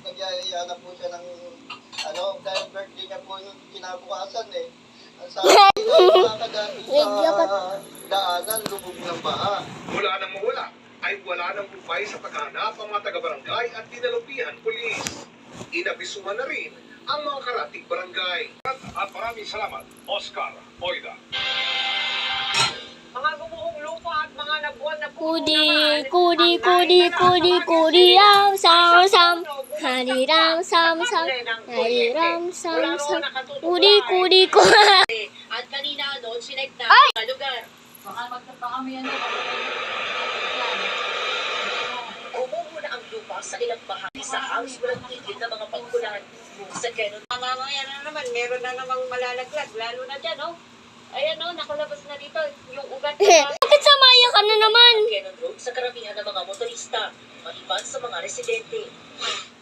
Nagyayaya na po siya ng, dahil birthday niya po yung kinabukasan eh. Ang sabi niya, makakadaan sa daanan, lubog ng baha. Mula nang mawala, ay wala nang upay sa paghanap ang mga taga-barangay at dinalupihan pulis. Inabisuhan na rin ang mga karatig barangay. At maraming salamat, Oscar Oida. Mga gumuhong lupa at mga nabuwan na puno Kudi, naman. kudi, kudi, kudi, kudi, ram, sam, sam. Hari ram, sam, sam. Hari ram, sam, sam. Kudi, kudi, kudi. At kanina doon sinag na mga lugar. Baka may ano. Gumuho na ang lupa sa ilang bahagi sa halos walang tigil na mga pagkulan. Sa Quezon. Mamaya na naman, meron na namang malalaglag. Lalo na dyan, oh. Ayan, oh, nakalabas na dito. Yung ugat na Bakit samaya ka na naman? Quezon Road sa karamihan ng mga motorista, maliban sa mga residente.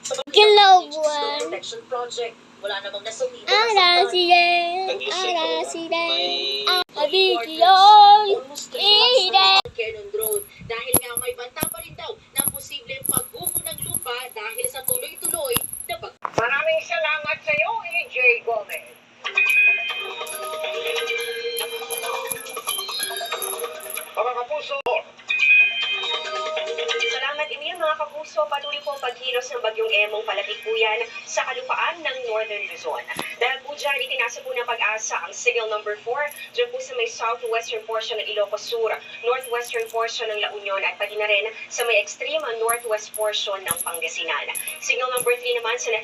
Sa Kilabuan. Protection Project, wala namang nasawi na Arasiden, arasiden, abigilon, ide. Quezon Road dahil nga may banta pa rin daw ng posibleng pagguho ng lupa dahil sa tuloy-tuloy na pag... Maraming salamat sa iyo, EJ Gomez. Mga kapuso, Salamat, Emil. Mga kapuso, patuloy po ang pagkilos ng bagyong Emong palapit po yan sa kalupaan ng Northern Luzon. Dahil po dyan, itinasa po ng Pag-asa ang signal number 4 dyan po sa may southwestern portion ng Ilocos Sur, northwestern portion ng La Union at pati na rin sa may extreme northwest portion ng Pangasinan. Signal number 3 naman sa